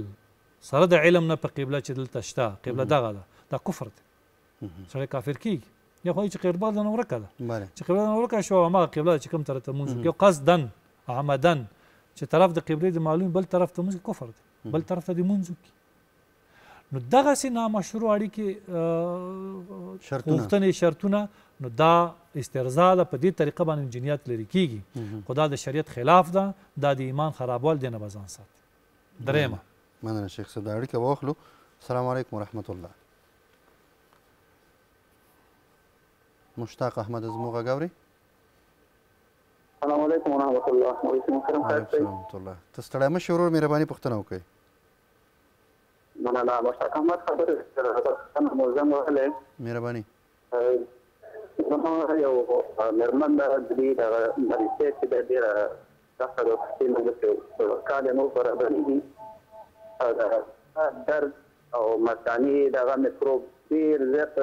[SPEAKER 3] سره د علم نه په قبله چې دلته شته قبله دغه ده، دا کفر دی، سړی کافر کېږي. یا خو چې قبله نه ورکه ده، چې قبله نه ورکه شو هماغه قبله چې کوم طرف ته مونځ وکړي، قصدن عمدن چې طرف د قبلې د معلوم بل طرف ته مونځ کفر دی، بل طرف ته دې مونځ وکړي. نو دغسې نامشروع اړیکې غوښتنې شرطونه، نو دا استرضا ده، په دې طریقه باندې جنیات لرې کېږي، خو دا د شریعت خلاف ده، دا د ایمان خرابوال دی نه به ځان ساتي. درېیمه
[SPEAKER 2] مننه شیخ صاحب، دا اړیکه واخلو. السلام علیکم ورحمت الله. مشتاق احمد زموږ غږ اوري؟
[SPEAKER 6] السلام علیکم ورحمت الله.
[SPEAKER 2] وعلیکم السلام ورحمت الله. ته ستړی مه شې ورور، مهرباني پوښتنه وکړئ.
[SPEAKER 6] مننه مشتاق احمد خبرې موزم وهلی
[SPEAKER 2] مهرباني.
[SPEAKER 6] زما یو مېرمن ده، د دې دغه مریضۍ چې ده ډېره سخته ده، پښې مې داسې کال یې نور برابرېږي، درد او مثانې دغه میکروب ډېر زیات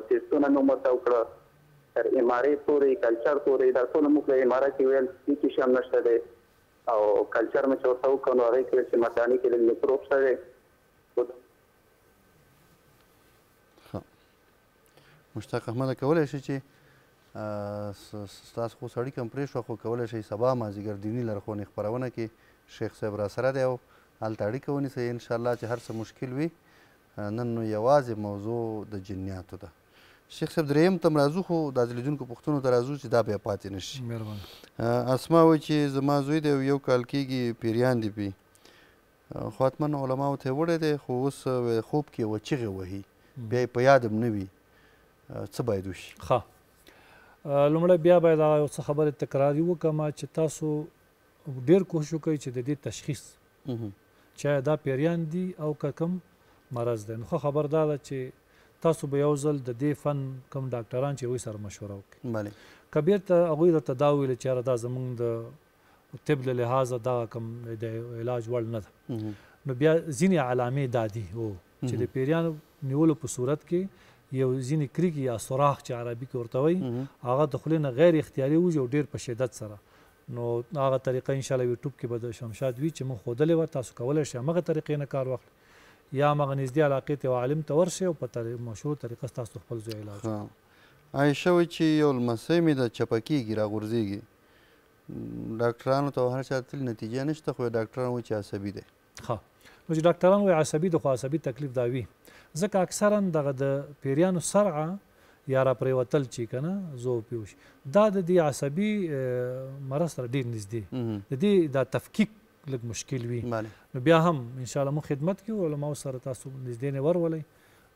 [SPEAKER 6] ټېسټونه مې ورته وکړه، تر ایم آر ای پورې کلچر پورې دا ټول موږ له ایم آر ای کې ویل هېڅ شی هم نشته دی، او کلچر مې چې ورته وکړ نو هغې کې ویل چې مثانې کې لږ میکروب شته دی.
[SPEAKER 2] مشتاق احمد کولی شي چې ستاسو خو سړي کم پرېښوه، خو کولی شئ سبا مازدیګر دیني لارښوونې خپرونه کې شیخ صاحب را سره دی او هلته اړیکه ونیسئ انشاءالله چې هر څه مشکل وي. نن نو یوازې موضوع د جنیاتو ده. شیخ صاحب درېیم ته راځو، خو دا د لیدونکو پوښتنو ته راځو چې دا بیا پاتې نه شي. اسما وایي چې زما زوی دی 1 کال کېږي پیریان دي پې، خو حتما علماو ته یې وړی دی، خو اوس خوب کې یوه چغې وهي، بیا یې په یاد هم نه وي، څه باید وشي؟
[SPEAKER 3] ښه، لومړی بیا باید هغه یو څه خبرې تکراري وکړم چې تاسو ډېر کوشش وکړئ چې د دې تشخیص چې دا پیریان دي او که کوم مرض دی. نو ښه خبر دا ده چې تاسو به یو ځل د دې فن کوم ډاکټران چې هغوی سره مشوره وکړئ. که بیرته هغوی درته دا وویل چې یاره دا زمونږ د طب له لحاظه دغه کوم د علاج وړ نه ده، نو بیا ځینې علامې دا دي چې د پیریانو نیولو په صورت کې یو ځینې کریک یا سوراخ چې عربي کې ورته وایي هغه د خولې نه غیر اختیاري وځي او ډېر په شدت سره. نو هغه طریقه انشاءالله یوټیوب کې به د شمشاد وي چې موږ ښودلې وه، تاسو کولی شئ همغه طریقې نه کار واخلئ یا همغه نږدې علاقې ته یو عالم ته ورشئ او په مشهور طریقه ستاسو خپل زوی علاج وکړي.
[SPEAKER 2] عایشه وایي چې یو لمسی مې د چپه کېږي راغورځېږي، ډاکټرانو ته هر چا تللي نتیجه نشته، خو ډاکټران وایي چې عصبي دی.
[SPEAKER 3] ښه نو چې ډاکټران وایي عصبي ده، خو عصبي تکلیف دا وي ځکه اکثرا دغه د پیریانو سرعه یا را پرېوتل چې که نه زو پیوش دا د دې عصبي مرض سره ډېر نږدې د دې دا تفکیک لږ مشکل وي. نو بیا هم انشاءالله موږ خدمت کوو، علماو سره تاسو نږدې نه ورولئ.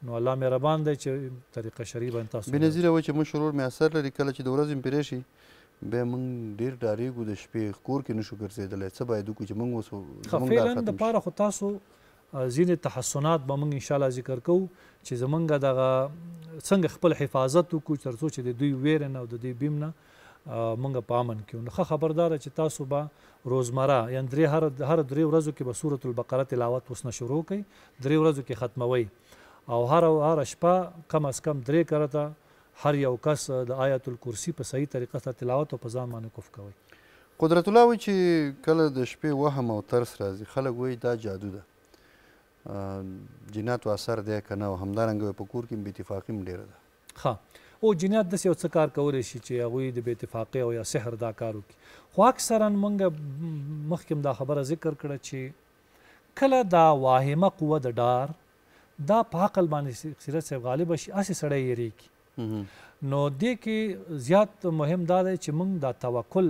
[SPEAKER 3] نو الله مهربان دی چې طریقه شرعي باندې تاسو
[SPEAKER 2] بېنظیره وایي چې موږ شرور مې اثر لري، کله چې د ورځې مې پرې شي بیا موږ ډېر ډارېږو، د شپې کور کې نشو ګرځېدلی. څه باید وکړو چې موږ اوس
[SPEAKER 3] فعلا دپاره خو تاسو ځینې تحسنات به موږ انشاءالله ذکر کوو چې زمونږ دغه څنګه خپل حفاظت وکړو تر څو چې د دوی ویرې نه او د دوی بیم نه موږ په امن کې. نو ښه خبرداره چې تاسو به روزمره یعنې هر 3 ورځو کې به سورة البقره تلاوت اوس نه شروع کوئ، 3 ورځو کې ختموئ او هر شپه کم از کم 3 کرته هر یو کس د آیت الکرسی په صحیح طریقه سره تلاوت او په ځان باندې کف کوئ.
[SPEAKER 2] قدرت الله وایي چې کله د شپې وهم او ترس راځي خلک وایي دا جادو ده، جناتو اثر دی که نه، او همدارنګه په کور کې بې اتفاقي هم ډېره ده.
[SPEAKER 3] ښه او جنات داسې یو څه کار کولی شي چې هغوی د بې اتفاقۍ او یا سحر دا کار وکړي، خو اکثرا موږ مخکې دا خبره ذکر کړه چې کله دا واهمه قوه د ډار دا په عقل باندې سیرت صاحب غالبه شي هسې سړی یېرېږي. نو دې کې زیات مهم دا دی چې موږ دا توکل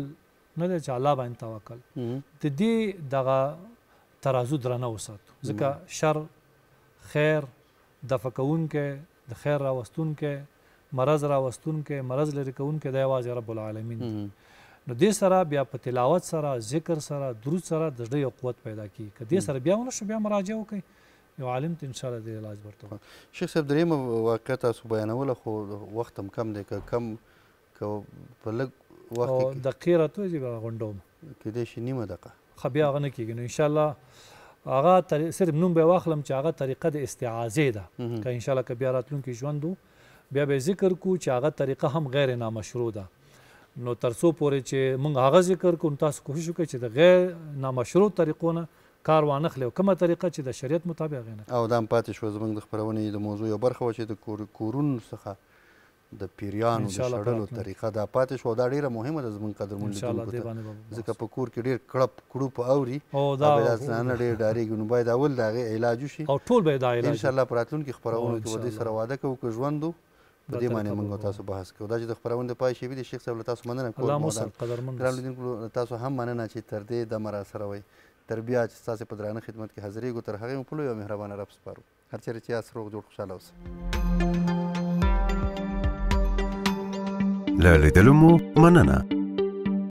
[SPEAKER 3] نه دی چې الله باندې توکل د دې دغه ترازو درنه وساتو، ځکه شر خیر دفع کوونکی د خیر راوستونکی مرض راوستونکی مرض لرې کوونکی دا یوازې رب العالمین دی. نو دې سره بیا په تلاوت سره ذکر سره درود سره د زړه یو قوت پیدا کېږي. که دې سره بیا ونه شو بیا مراجعه وکړئ یو عالم ته انشاءالله د علاج ورته.
[SPEAKER 2] شیخ صاحب درېیمه واقعه تاسو بیانوله خو وخت هم کم دی، که کم که په لږ وخت کې
[SPEAKER 3] دقیقې راته وځي به غونډوم
[SPEAKER 2] کیدای شي نیمه دقیقه
[SPEAKER 3] ښه بیا هغه نه کېږي. نو انشاءالله هغه صرف نوم به واخلم چې هغه طریقه د استعاذې ده، که انشاءالله که بیا راتلونکي ژوند و بیا به ذکر کو چې هغه طریقه هم غیر نامشروع ده. نو تر څو پورې چې موږ هغه ذکر کوو تاسو کوشش وکړئ چې د غیر نامشروع طریقو نه کار وانخلئ او کومه طریقه چې د شریعت مطابق هغې نه.
[SPEAKER 2] او دا هم پاتې شوه زموږ د خپرونې د موضوع یو برخه وه چې د کورونو څخه د پیریانو د شړلو طریقه دا پاتې شوه. دا ډېره مهمه ده زموږ قدرمن لیدونکو ته، ځکه په کور کې ډېر کړپ کړوپ اوري او دا زنانه ډېر ډارېږي. نو باید اول د هغې علاج وشي
[SPEAKER 3] او ټول به یې دا علاج
[SPEAKER 2] انشاءالله په راتلونکي خپرونو کې به دې سره واده کوو که ژوند و په دې باندې موږ تاسو بحث کوو. دا چې د خپرونې د پای شوي دي شیخ صاحب له تاسو مننه کوم. ګران لیدونکو تاسو هم مننه چې تر دې دمه راسره وئ. تر بیا چې ستاسې په درانه خدمت کې حاضرېږو تر هغې مو په لوی او مهربانه رب سپارو. هر چېرې چې یاست روغ جوړ خوشحاله اوسئ.
[SPEAKER 7] له لیدلو مو مننه.